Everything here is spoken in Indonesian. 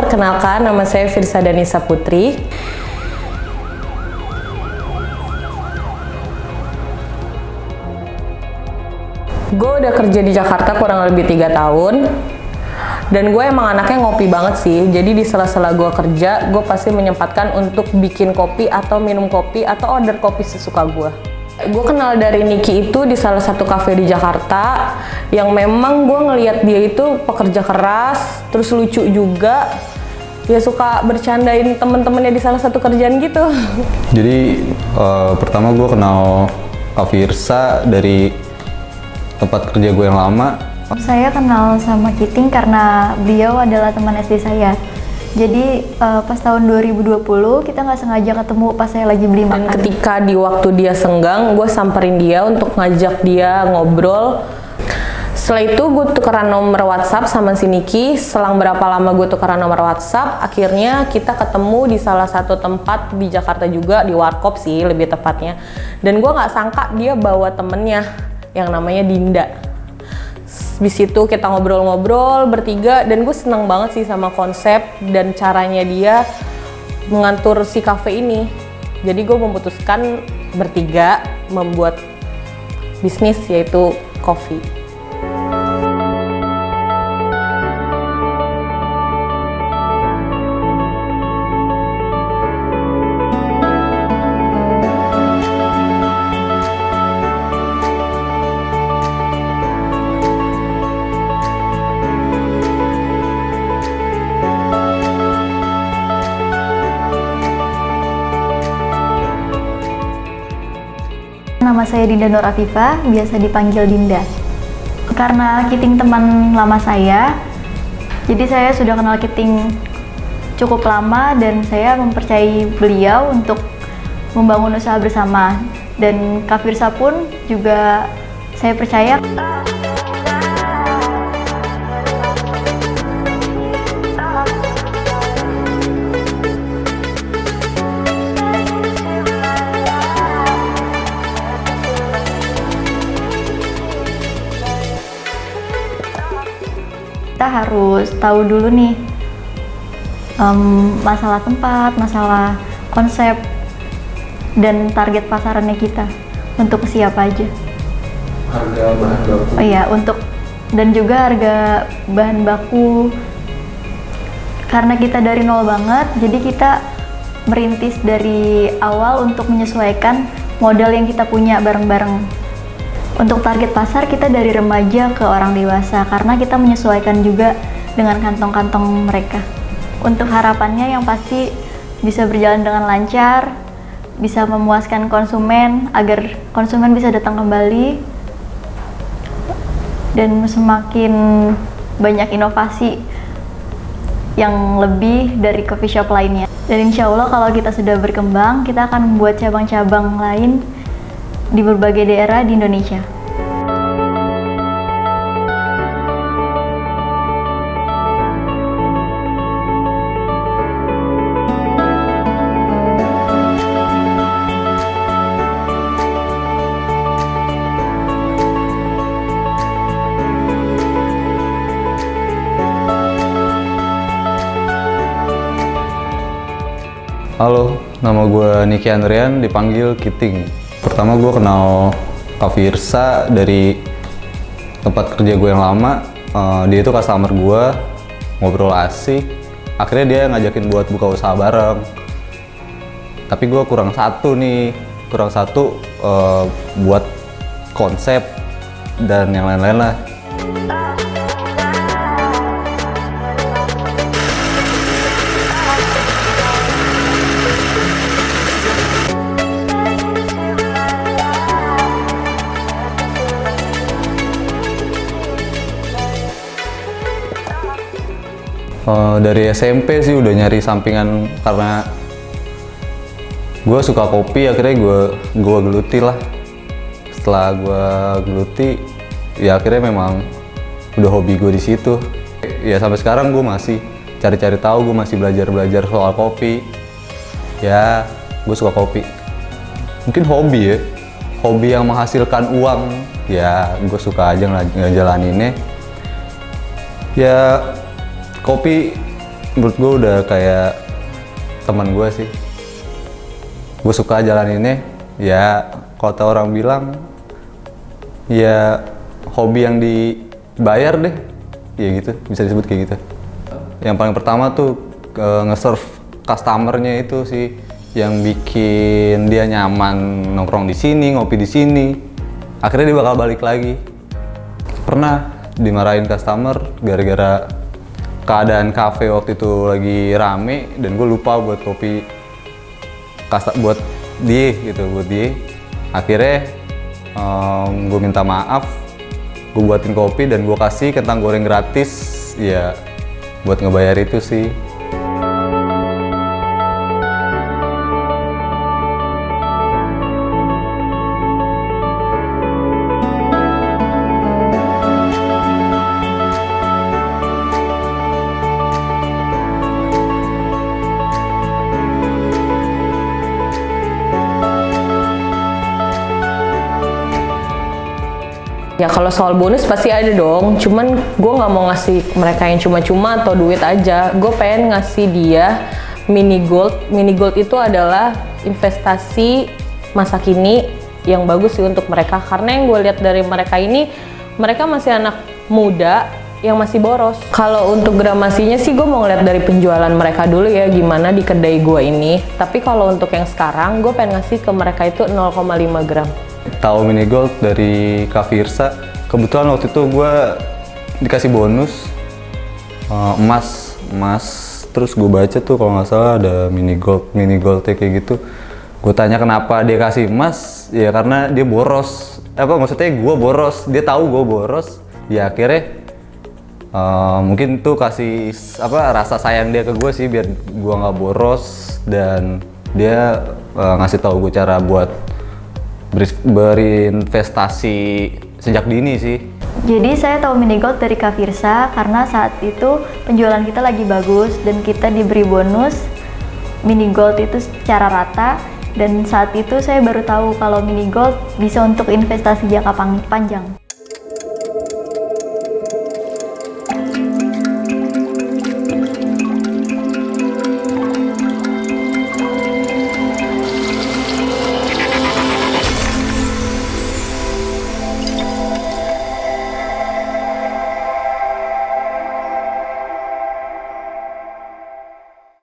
perkenalkan nama saya Firsa Danisa Putri. Gue udah kerja di Jakarta kurang lebih 3 tahun. Dan gue emang anaknya ngopi banget sih. Jadi di sela-sela gue kerja, gue pasti menyempatkan untuk bikin kopi atau minum kopi atau order kopi sesuka gue. Gue kenal dari Niki itu di salah satu kafe di Jakarta yang memang gue ngelihat dia itu pekerja keras, terus lucu juga. Ya suka bercandain temen-temennya di salah satu kerjaan gitu. Jadi pertama gue kenal Kak Firsa dari tempat kerja gue yang lama. Saya kenal sama Kiting karena beliau adalah teman SD saya. Jadi pas tahun 2020 kita nggak sengaja ketemu pas saya lagi beli makan. Dan ketika di waktu dia senggang, gue samperin dia untuk ngajak dia ngobrol. Setelah itu gue tukeran nomor WhatsApp sama si Niki. Selang berapa lama gue tukeran nomor WhatsApp, akhirnya kita ketemu di salah satu tempat di Jakarta juga, di Warkop sih lebih tepatnya. Dan gue nggak sangka dia bawa temennya yang namanya Dinda. Di situ kita ngobrol-ngobrol bertiga dan gue seneng banget sih sama konsep dan caranya dia mengatur si cafe ini. Jadi gue memutuskan bertiga membuat bisnis yaitu kopi. Nama saya Dinda Nur Afifah, biasa dipanggil Dinda. Karena Kiting teman lama saya, jadi saya sudah kenal Kiting cukup lama dan saya mempercayai beliau untuk membangun usaha bersama. Dan Kak Firsa pun juga saya percaya. Kita harus tahu dulu nih masalah tempat, masalah konsep, dan target pasarannya kita untuk siapa aja. Harga bahan baku. Oh iya, dan juga harga bahan baku. Karena kita dari nol banget, jadi kita merintis dari awal untuk menyesuaikan modal yang kita punya bareng-bareng. Untuk target pasar kita dari remaja ke orang dewasa karena kita menyesuaikan juga dengan kantong-kantong mereka. Untuk harapannya yang pasti bisa berjalan dengan lancar, bisa memuaskan konsumen agar konsumen bisa datang kembali dan semakin banyak inovasi yang lebih dari coffee shop lainnya. Dan insya Allah kalau kita sudah berkembang, kita akan membuat cabang-cabang lain di berbagai daerah di Indonesia. Halo, nama gue Niki Andrian, dipanggil Kiting. Pertama gue kenal Kak Firsa dari tempat kerja gue yang lama. Dia itu customer gue, ngobrol asik. Akhirnya dia ngajakin buat buka usaha bareng. Tapi gue kurang satu buat konsep dan yang lain-lain lah. Dari SMP sih udah nyari sampingan karena gue suka kopi, akhirnya gue geluti lah. Setelah gue geluti, ya akhirnya memang udah hobi gue di situ. Ya sampai sekarang gue masih cari-cari tahu, gue masih belajar soal kopi. Ya gue suka kopi. Mungkin hobi ya, hobi yang menghasilkan uang. Ya gue suka aja ngejalaninnya. Ya kopi menurut gue udah kayak teman gue sih. Gue suka jalan ini, ya kata orang bilang, ya hobi yang dibayar deh, ya gitu, bisa disebut kayak gitu. Yang paling pertama tuh nge-serve customernya itu sih, yang bikin dia nyaman nongkrong di sini, ngopi di sini. Akhirnya dia bakal balik lagi. Pernah dimarahin customer gara-gara keadaan kafe waktu itu lagi rame dan gue lupa buat kopi buat dia gitu, buat dia. Akhirnya gue minta maaf, gue buatin kopi dan gue kasih kentang goreng gratis, ya buat ngebayar itu sih. Ya kalau soal bonus pasti ada dong, cuman gue nggak mau ngasih mereka yang cuma-cuma atau duit aja. Gue pengen ngasih dia mini gold. Mini gold itu adalah investasi masa kini yang bagus sih untuk mereka. Karena yang gue lihat dari mereka ini, mereka masih anak muda yang masih boros. Kalau untuk gramasinya sih gue mau ngeliat dari penjualan mereka dulu ya, gimana di kedai gue ini. Tapi kalau untuk yang sekarang, gue pengen ngasih ke mereka itu 0,5 gram. Tahu mini gold dari Kak Firsa, kebetulan waktu itu gue dikasih bonus emas, terus gue baca tuh kalau nggak salah ada mini gold kayak gitu. Gue tanya kenapa dia kasih emas, ya karena dia boros. Maksudnya gue boros, dia tahu gue boros, ya akhirnya mungkin tuh kasih rasa sayang dia ke gue sih biar gue nggak boros, dan dia ngasih tahu gue cara buat berinvestasi sejak dini sih. Jadi saya tahu mini gold dari Kak Firsa karena saat itu penjualan kita lagi bagus dan kita diberi bonus mini gold itu secara rata, dan saat itu saya baru tahu kalau mini gold bisa untuk investasi jangka panjang.